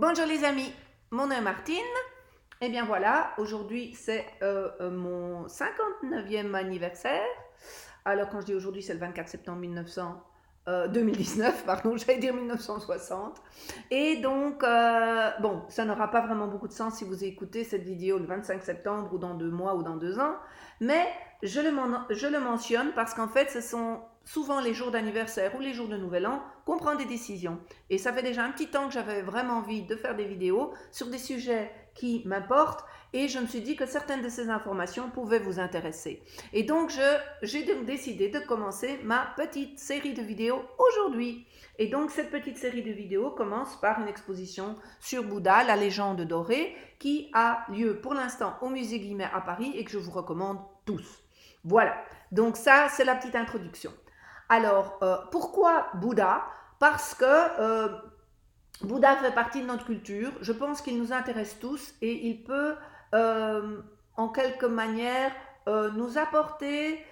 Bonjour les amis, mon nom est Martine. Et bien voilà, aujourd'hui c'est mon 59e anniversaire. Alors quand je dis aujourd'hui, c'est le 24 septembre 2019, pardon, j'allais dire 1960. Et donc, bon, ça n'aura pas vraiment beaucoup de sens si vous écoutez cette vidéo le 25 septembre ou dans 2 mois ou dans 2 ans. Mais je le mentionne parce qu'en fait, ce sont souvent les jours d'anniversaire ou les jours de Nouvel An qu'on prend des décisions. Et ça fait déjà un petit temps que j'avais vraiment envie de faire des vidéos sur des sujets qui m'importent et je me suis dit que certaines de ces informations pouvaient vous intéresser. Et donc, j'ai donc décidé de commencer ma petite série de vidéos aujourd'hui. Et donc, cette petite série de vidéos commence par une exposition sur Bouddha, la légende dorée, qui a lieu pour l'instant au musée Guimet à Paris et que je vous recommande tous. Voilà, donc ça, c'est la petite introduction. Alors, pourquoi Bouddha? Parce que Bouddha fait partie de notre culture. Je pense qu'il nous intéresse tous et il peut, euh, en quelque manière, nous apporter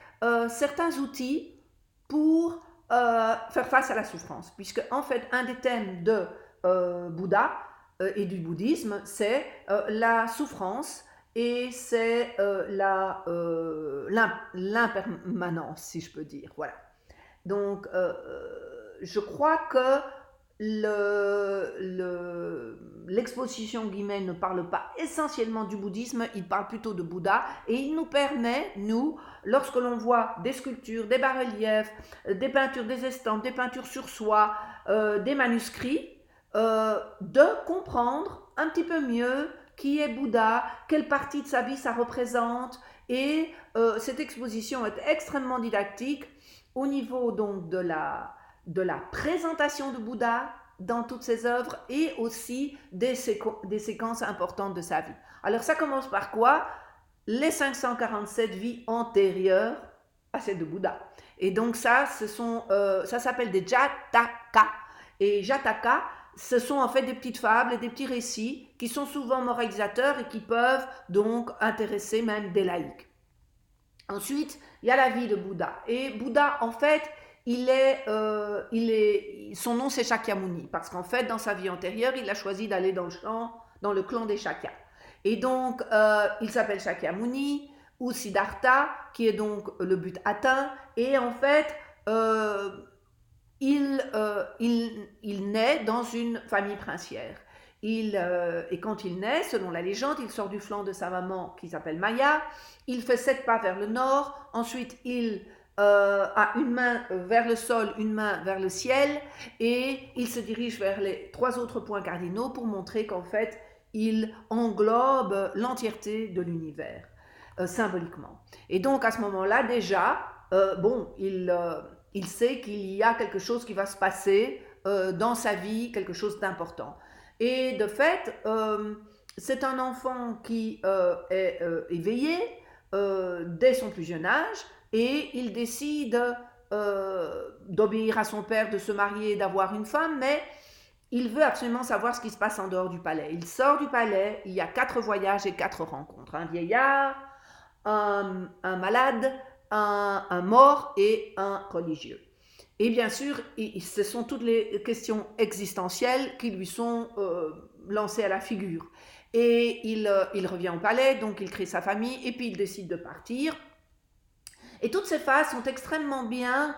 certains outils pour faire face à la souffrance. Puisque, en fait, un des thèmes de Bouddha et du bouddhisme, c'est la souffrance et c'est l'impermanence, si je peux dire. Voilà. Donc, je crois que l'exposition Guimet ne parle pas essentiellement du bouddhisme, il parle plutôt de Bouddha et il nous permet, nous, lorsque l'on voit des sculptures, des bas-reliefs, des peintures, des estampes, des peintures sur soie, des manuscrits, de comprendre un petit peu mieux qui est Bouddha, quelle partie de sa vie ça représente et cette exposition est extrêmement didactique au niveau donc de la présentation de Bouddha dans toutes ses œuvres et aussi des séquences importantes de sa vie. Alors ça commence par quoi? Les 547 vies antérieures à celle de Bouddha. Et donc ça, ça s'appelle des Jataka. Et Jataka, ce sont en fait des petites fables et des petits récits qui sont souvent moralisateurs et qui peuvent donc intéresser même des laïcs. Ensuite, il y a la vie de Bouddha. Et Bouddha, en fait, son nom c'est Shakyamuni, parce qu'en fait, dans sa vie antérieure, il a choisi d'aller dans le clan des Shakyas. Et donc, il s'appelle Shakyamuni ou Siddhartha, qui est donc le but atteint. Et en fait, euh, il naît dans une famille princière. Et quand il naît, selon la légende, il sort du flanc de sa maman qui s'appelle Maya, il fait 7 pas vers le nord, ensuite il a une main vers le sol, une main vers le ciel, et il se dirige vers les 3 autres points cardinaux pour montrer qu'en fait, il englobe l'entièreté de l'univers, symboliquement. Et donc à ce moment-là, déjà, bon, il sait qu'il y a quelque chose qui va se passer dans sa vie, quelque chose d'important. Et de fait, c'est un enfant qui est éveillé dès son plus jeune âge et il décide d'obéir à son père, de se marier, d'avoir une femme, mais il veut absolument savoir ce qui se passe en dehors du palais. Il sort du palais, il y a 4 voyages et 4 rencontres. Un vieillard, un malade, un mort et un religieux. Et bien sûr, ce sont toutes les questions existentielles qui lui sont lancées à la figure. Et il revient au palais, donc il crée sa famille, et puis il décide de partir. Et toutes ces phases sont extrêmement bien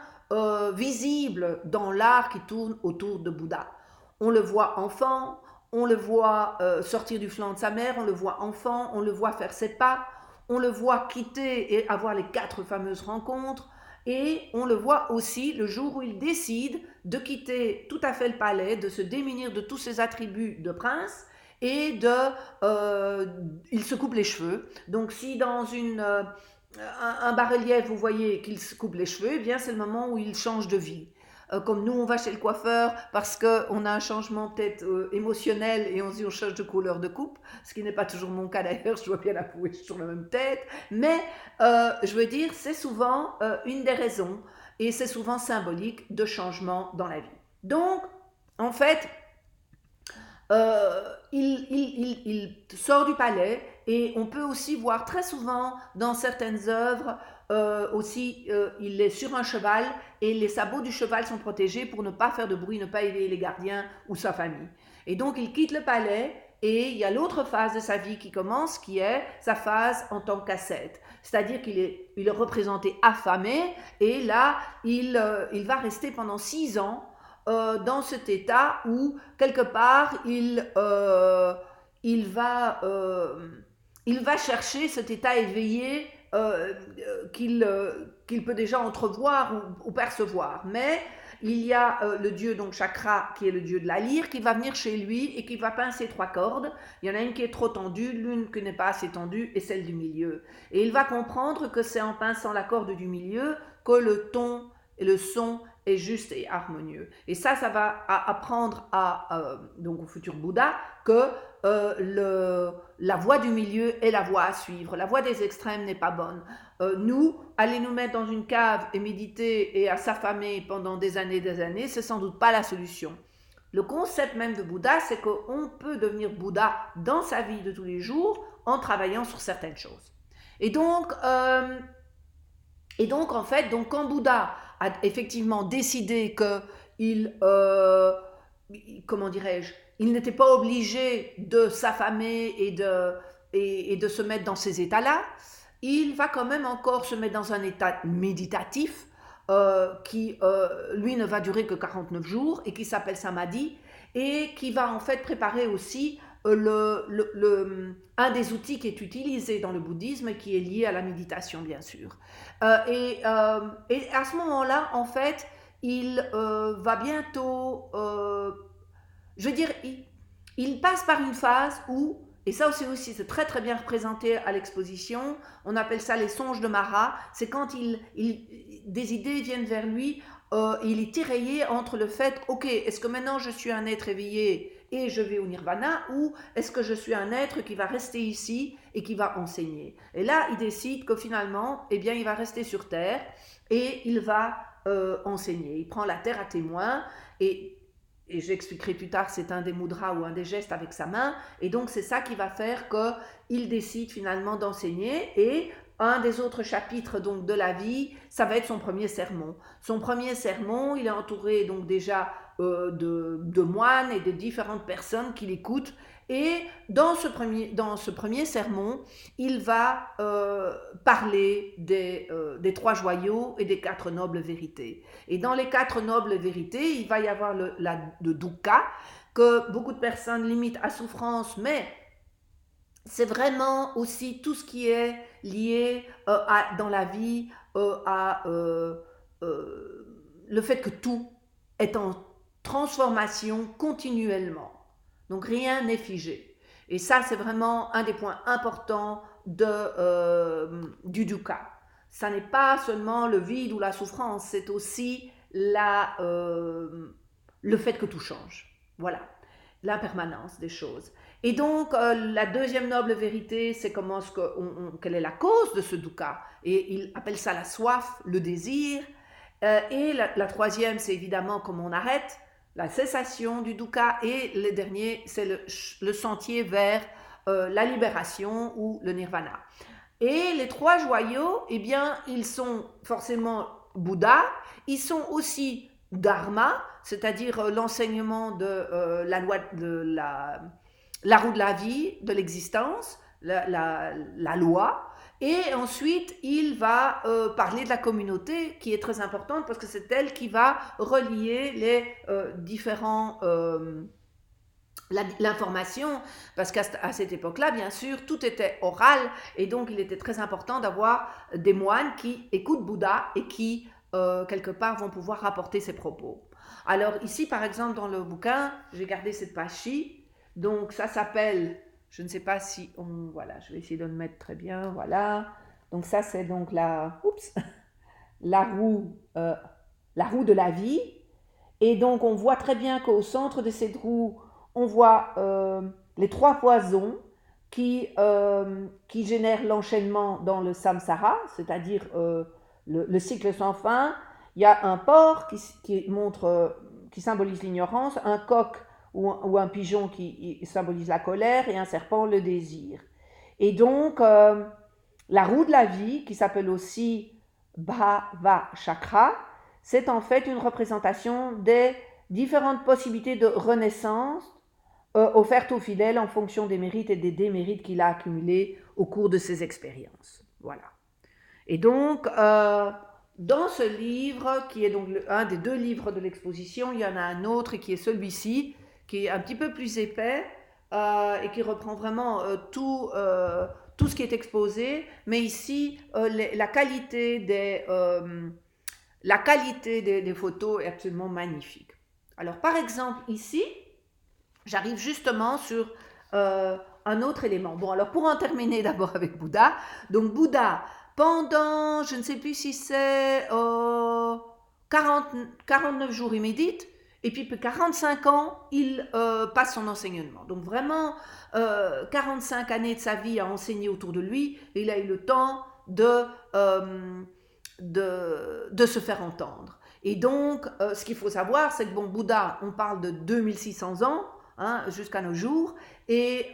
visibles dans l'art qui tourne autour de Bouddha. On le voit enfant, on le voit sortir du flanc de sa mère, on le voit enfant, on le voit faire ses pas, on le voit quitter et avoir les 4 fameuses rencontres, et on le voit aussi le jour où il décide de quitter tout à fait le palais, de se démunir de tous ses attributs de prince, et il se coupe les cheveux. Donc si dans un bas-relief, vous voyez qu'il se coupe les cheveux, eh bien c'est le moment où il change de vie. Comme nous, on va chez le coiffeur parce qu'on a un changement peut-être émotionnel et on se dit on change de couleur de coupe, ce qui n'est pas toujours mon cas d'ailleurs, je dois bien l'avouer, j'ai toujours la même tête. Mais je veux dire, c'est souvent une des raisons et c'est souvent symbolique de changement dans la vie. Donc, en fait, il sort du palais et on peut aussi voir très souvent dans certaines œuvres aussi, il est sur un cheval et les sabots du cheval sont protégés pour ne pas faire de bruit, ne pas éveiller les gardiens ou sa famille. Et donc il quitte le palais et il y a l'autre phase de sa vie qui commence, qui est sa phase en tant qu'ascète. C'est-à-dire il est représenté affamé et là, il va rester pendant 6 ans dans cet état où, quelque part, il va, il va chercher cet état éveillé qu'il peut déjà entrevoir ou percevoir. Mais il y a le dieu donc Chakra, qui est le dieu de la lyre, qui va venir chez lui et qui va pincer 3 cordes. Il y en a une qui est trop tendue, l'une qui n'est pas assez tendue et celle du milieu. Et il va comprendre que c'est en pinçant la corde du milieu que le ton et le son est juste et harmonieux. Et ça va apprendre donc au futur Bouddha que la voie du milieu est la voie à suivre. La voie des extrêmes n'est pas bonne. Nous, aller nous mettre dans une cave et méditer et à s'affamer pendant des années, c'est sans doute pas la solution. Le concept même de Bouddha, c'est qu'on peut devenir Bouddha dans sa vie de tous les jours en travaillant sur certaines choses. Et donc en fait, quand Bouddha a effectivement décidé qu'il, comment dirais-je, il n'était pas obligé de s'affamer et de se mettre dans ces états-là, il va quand même encore se mettre dans un état méditatif qui, lui, ne va durer que 49 jours et qui s'appelle Samadhi et qui va en fait préparer aussi un des outils qui est utilisé dans le bouddhisme et qui est lié à la méditation, bien sûr. Et à ce moment-là, en fait, il va bientôt, je veux dire, il passe par une phase où, et ça aussi c'est très très bien représenté à l'exposition, on appelle ça les songes de Mara, c'est quand des idées viennent vers lui, il est tiraillé entre le fait, ok, est-ce que maintenant je suis un être éveillé et je vais au nirvana, ou est-ce que je suis un être qui va rester ici et qui va enseigner. Et là, il décide que finalement, eh bien, il va rester sur Terre et il va enseigner. Il prend la Terre à témoin et j'expliquerai plus tard, c'est un des mudras ou un des gestes avec sa main, et donc c'est ça qui va faire qu'il décide finalement d'enseigner, et un des autres chapitres donc de la vie, ça va être son premier sermon. Son premier sermon, il est entouré donc déjà de moines et de différentes personnes qui l'écoutent, et dans ce premier sermon, il va parler des 3 joyaux et des 4 nobles vérités. Et dans les 4 nobles vérités, il va y avoir le dukkha, que beaucoup de personnes limitent à souffrance, mais c'est vraiment aussi tout ce qui est lié dans la vie à le fait que tout est en transformation continuellement. Donc rien n'est figé. Et ça, c'est vraiment un des points importants du dukkha. Ça n'est pas seulement le vide ou la souffrance, c'est aussi le fait que tout change. Voilà, l'impermanence des choses. Et donc, la deuxième noble vérité, c'est quelle est la cause de ce dukkha. Et il appelle ça la soif, le désir. Et la troisième, c'est évidemment comment on arrête la cessation du dukkha. Et le dernier, c'est le sentier vers la libération ou le nirvana. Et les 3 joyaux, eh bien, ils sont forcément Bouddha, ils sont aussi Dharma, c'est-à-dire l'enseignement de la loi de la roue de la vie, de l'existence, la loi. Et ensuite, il va parler de la communauté, qui est très importante parce que c'est elle qui va relier les différents... l'information, parce qu'à cette époque-là, bien sûr, tout était oral, et donc il était très important d'avoir des moines qui écoutent Bouddha et qui, quelque part, vont pouvoir rapporter ses propos. Alors ici, par exemple, dans le bouquin, j'ai gardé cette page-ci, donc ça s'appelle, je ne sais pas si voilà, je vais essayer de le mettre très bien, voilà. Donc ça, c'est donc la roue de la vie, et donc on voit très bien qu'au centre de cette roue, on voit les 3 poisons qui génèrent l'enchaînement dans le samsara, c'est-à-dire le cycle sans fin. Il y a un porc qui symbolise l'ignorance, un coq ou un pigeon qui symbolise la colère, et un serpent le désir. Et donc, la roue de la vie, qui s'appelle aussi Bhava Chakra, c'est en fait une représentation des différentes possibilités de renaissance offertes aux fidèles en fonction des mérites et des démérites qu'il a accumulés au cours de ses expériences. Voilà. Et donc, dans ce livre, qui est donc un des 2 livres de l'exposition, il y en a un autre qui est celui-ci, qui est un petit peu plus épais et qui reprend vraiment tout ce qui est exposé. Mais ici, la qualité des photos est absolument magnifique. Alors, par exemple, ici, j'arrive justement sur un autre élément. Bon, alors pour en terminer d'abord avec Bouddha, donc Bouddha, pendant, je ne sais plus si c'est 49 jours, il médite, et puis 45 ans, il passe son enseignement. Donc vraiment, 45 années de sa vie à enseigner autour de lui, et il a eu le temps euh, de se faire entendre. Et donc, ce qu'il faut savoir, c'est que bon, Bouddha, on parle de 2600 ans, hein, jusqu'à nos jours, et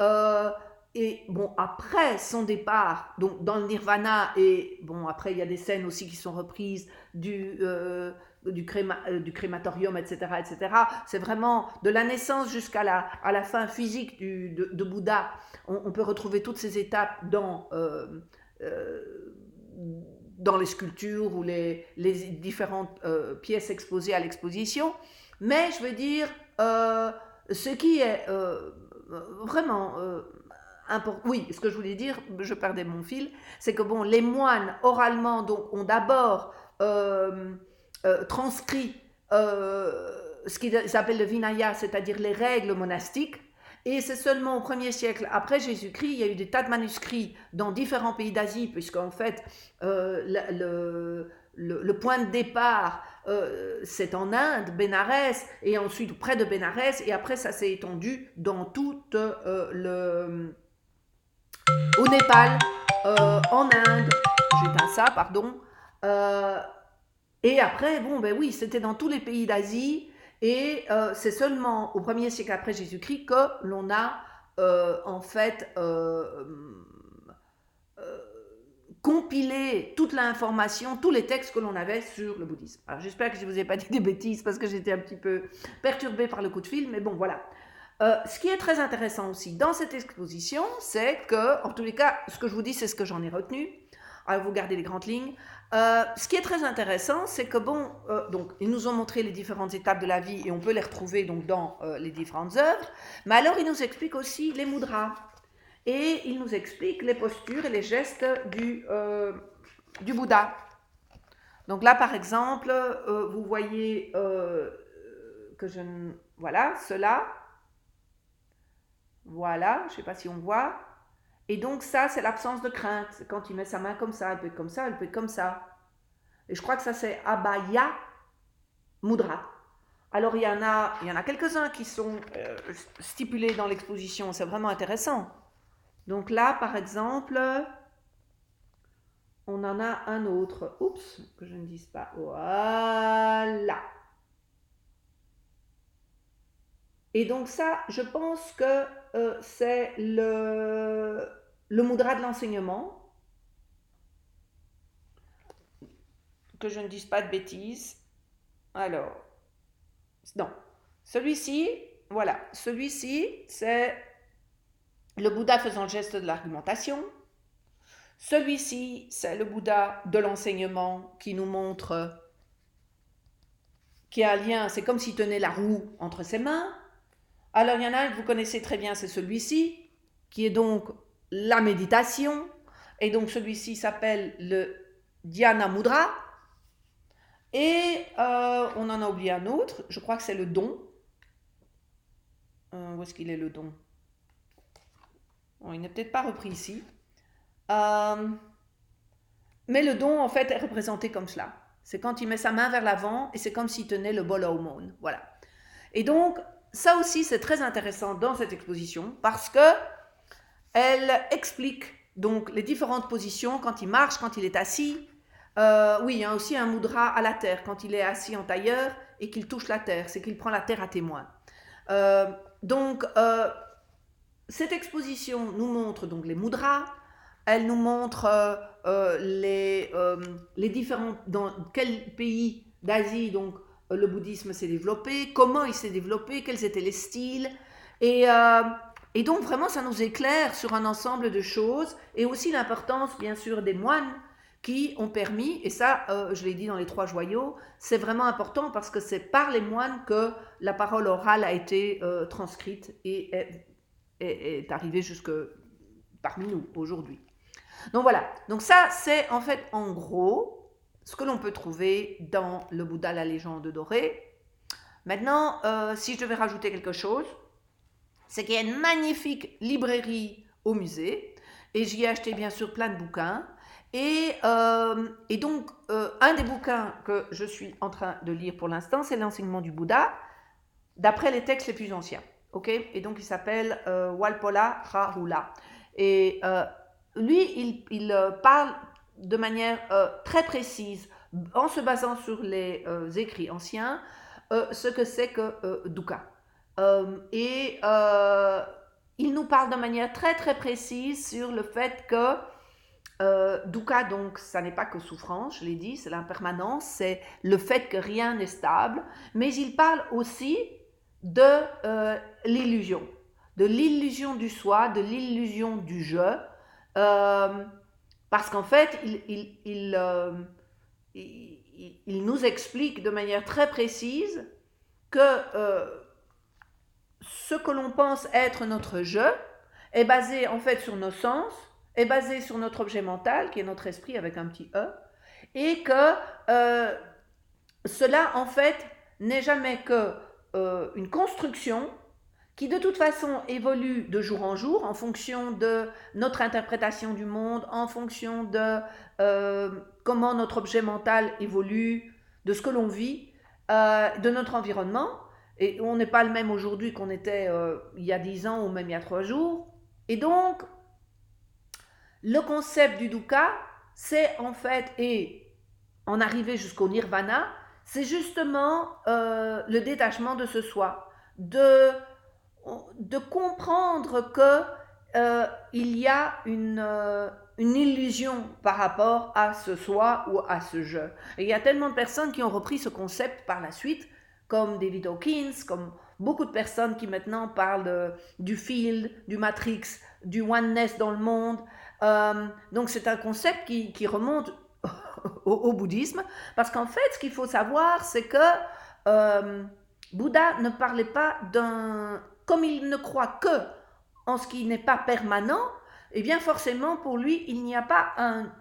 bon, après son départ, donc dans le nirvana, et bon, après il y a des scènes aussi qui sont reprises du crématorium, etc., etc. C'est vraiment de la naissance jusqu'à la fin physique de Bouddha. On peut retrouver toutes ces étapes dans les sculptures ou les différentes pièces exposées à l'exposition. Mais je veux dire, ce qui est vraiment important, oui, ce que je voulais dire, je perdais mon fil, c'est que bon, les moines oralement donc, ont d'abord transcrit ce qu'ils appellent le Vinaya, c'est-à-dire les règles monastiques. Et c'est seulement au 1er siècle après Jésus-Christ, il y a eu des tas de manuscrits dans différents pays d'Asie, puisqu'en fait, le point de départ, c'est en Inde, Bénarès, et ensuite près de Bénarès, et après ça s'est étendu dans tout au Népal, en Inde, j'éteins ça, pardon, euh, et après, bon, ben oui, c'était dans tous les pays d'Asie, et c'est seulement au 1er siècle après Jésus-Christ que l'on a en fait euh, compilé toute l'information, tous les textes que l'on avait sur le bouddhisme. Alors j'espère que je ne vous ai pas dit des bêtises parce que j'étais un petit peu perturbée par le coup de fil, mais bon, voilà. Ce qui est très intéressant aussi dans cette exposition, c'est que, en tous les cas, ce que je vous dis, c'est ce que j'en ai retenu. Alors, vous gardez les grandes lignes. Ce qui est très intéressant, c'est que bon, donc ils nous ont montré les différentes étapes de la vie et on peut les retrouver donc dans les différentes œuvres. Mais alors, ils nous expliquent aussi les mudras et ils nous expliquent les postures et les gestes du Bouddha. Donc là, par exemple, vous voyez que je ne... Voilà, cela. Voilà, je ne sais pas si on voit. Et donc ça, c'est l'absence de crainte. C'est quand il met sa main comme ça, elle peut être comme ça, elle peut être comme ça. Et je crois que ça, c'est Abhaya Mudra. Alors, il y en a quelques-uns qui sont stipulés dans l'exposition. C'est vraiment intéressant. Donc là, par exemple, on en a un autre. Oups, que je ne dise pas. Voilà. Et donc ça, je pense que c'est le mudra de l'enseignement. Que je ne dise pas de bêtises. Alors, non. Celui-ci, voilà. Celui-ci, c'est le Bouddha faisant le geste de l'argumentation. Celui-ci, c'est le Bouddha de l'enseignement qui nous montre qu'il y a un lien, c'est comme s'il tenait la roue entre ses mains. Alors, il y en a un que vous connaissez très bien, c'est celui-ci, qui est donc la méditation. Et donc, celui-ci s'appelle le Dhyana Mudra. Et on en a oublié un autre, je crois que c'est le don. Où est-ce qu'il est le don? Bon, il n'est peut-être pas repris ici. Mais le don, en fait, est représenté comme cela. C'est quand il met sa main vers l'avant et c'est comme s'il tenait le bol à aumône. Voilà. Et donc, ça aussi, c'est très intéressant dans cette exposition parce que elle explique donc les différentes positions quand il marche, quand il est assis. Oui, il y a aussi un mudra à la terre quand il est assis en tailleur et qu'il touche la terre, c'est qu'il prend la terre à témoin. Donc, cette exposition nous montre donc les mudras, Elle nous montre les différents, dans quel pays d'Asie donc le bouddhisme s'est développé, comment il s'est développé, quels étaient les styles. Et, euh, et donc vraiment, ça nous éclaire sur un ensemble de choses et aussi l'importance, bien sûr, des moines qui ont permis, et ça, je l'ai dit dans les trois joyaux, c'est vraiment important parce que c'est par les moines que la parole orale a été transcrite et est arrivée jusque parmi nous aujourd'hui. Donc voilà, donc ça c'est en fait en gros ce que l'on peut trouver dans le Bouddha, la légende dorée. Maintenant, si je devais rajouter quelque chose, c'est qu'il y a une magnifique librairie au musée et j'y ai acheté bien sûr plein de bouquins. Et donc, un des bouquins que je suis en train de lire pour l'instant, c'est l'enseignement du Bouddha, d'après les textes les plus anciens. Okay, et donc, il s'appelle Walpola Rahula. Et lui, il parle de manière très précise, en se basant sur les écrits anciens, ce que c'est que dukkha. Il nous parle de manière très très précise sur le fait que dukkha, donc, ça n'est pas que souffrance, je l'ai dit, c'est l'impermanence, c'est le fait que rien n'est stable, mais il parle aussi de l'illusion du soi, de l'illusion du je, parce qu'en fait, il nous explique de manière très précise que ce que l'on pense être notre je est basé en fait sur nos sens, est basé sur notre objet mental, qui est notre esprit avec un petit e, et que cela en fait n'est jamais que une construction qui de toute façon évolue de jour en jour en fonction de notre interprétation du monde, en fonction de comment notre objet mental évolue, de ce que l'on vit, de notre environnement. Et on n'est pas le même aujourd'hui qu'on était il y a 10 ans ou même il y a 3 jours. Et donc, le concept du dukkha, c'est en fait, et en arriver jusqu'au nirvana, c'est justement le détachement de ce soi, de comprendre que il y a une illusion par rapport à ce soi ou à ce je. Et il y a tellement de personnes qui ont repris ce concept par la suite, comme David Hawkins, comme beaucoup de personnes qui maintenant parlent du field, du matrix, du oneness dans le monde. Donc c'est un concept qui remonte au bouddhisme, parce qu'en fait, ce qu'il faut savoir, c'est que Bouddha ne parlait pas d'un... Comme il ne croit que en ce qui n'est pas permanent, eh bien forcément pour lui, il n'y a pas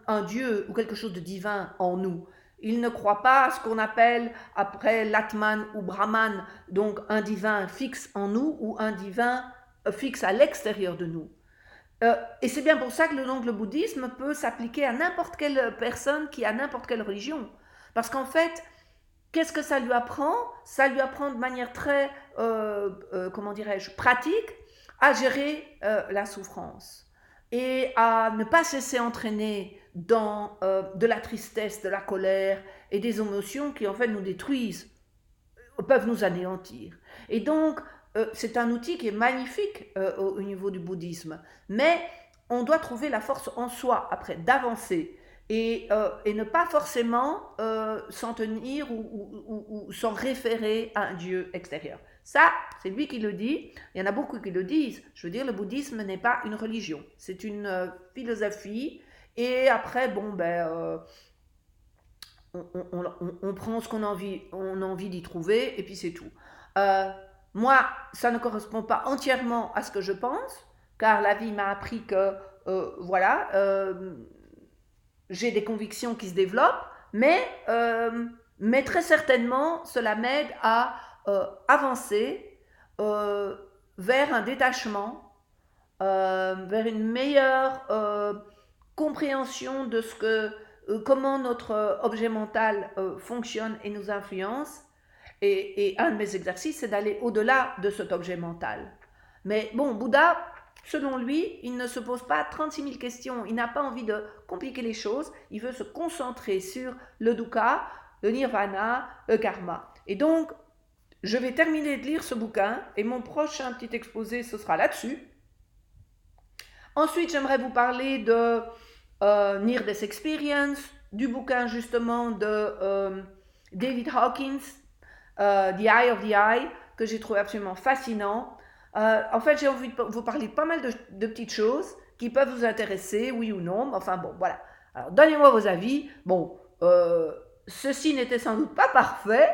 un Dieu ou quelque chose de divin en nous. Il ne croit pas à ce qu'on appelle après l'Atman ou Brahman, donc un divin fixe en nous ou un divin fixe à l'extérieur de nous. Et c'est bien pour ça que le bouddhisme peut s'appliquer à n'importe quelle personne qui a n'importe quelle religion. Parce qu'en fait, qu'est-ce que ça lui apprend? Ça lui apprend de manière très, comment dirais-je, pratique à gérer la souffrance et à ne pas se laisser entraîner dans de la tristesse, de la colère et des émotions qui en fait nous détruisent, peuvent nous anéantir. Et donc, c'est un outil qui est magnifique au niveau du bouddhisme, mais on doit trouver la force en soi après d'avancer et ne pas forcément s'en tenir ou s'en référer à un Dieu extérieur. Ça, c'est lui qui le dit. Il y en a beaucoup qui le disent. Je veux dire, le bouddhisme n'est pas une religion. C'est une philosophie. Et après, bon, ben, on prend ce qu'on a envie d'y trouver, et puis c'est tout. Moi, ça ne correspond pas entièrement à ce que je pense, car la vie m'a appris que, voilà, j'ai des convictions qui se développent, mais très certainement, cela m'aide à avancer vers un détachement, vers une meilleure compréhension de ce que, comment notre objet mental fonctionne et nous influence. Et un de mes exercices, c'est d'aller au-delà de cet objet mental. Mais bon, Bouddha, selon lui, il ne se pose pas 36 000 questions. Il n'a pas envie de compliquer les choses. Il veut se concentrer sur le dukkha, le nirvana, le karma. Et donc, je vais terminer de lire ce bouquin et mon prochain petit exposé, ce sera là-dessus. Ensuite, j'aimerais vous parler de Near Death Experience, du bouquin justement de David Hawkins, The Eye of the Eye, que j'ai trouvé absolument fascinant. En fait, j'ai envie de vous parler de pas mal de petites choses qui peuvent vous intéresser, oui ou non. Mais enfin bon, voilà. Alors, donnez-moi vos avis. Bon, ceci n'était sans doute pas parfait.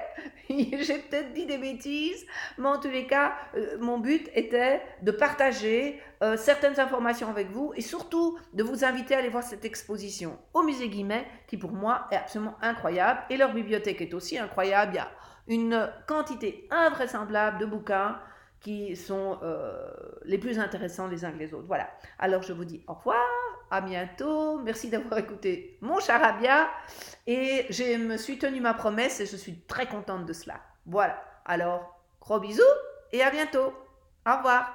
J'ai peut-être dit des bêtises, mais en tous les cas, mon but était de partager certaines informations avec vous et surtout de vous inviter à aller voir cette exposition au musée Guimet qui pour moi est absolument incroyable et leur bibliothèque est aussi incroyable. Il y a une quantité invraisemblable de bouquins qui sont les plus intéressants les uns que les autres. Voilà. Alors je vous dis au revoir, à bientôt. Merci d'avoir écouté mon charabia et je me suis tenu ma promesse et je suis très contente de cela. Voilà. Alors, gros bisous et à bientôt. Au revoir.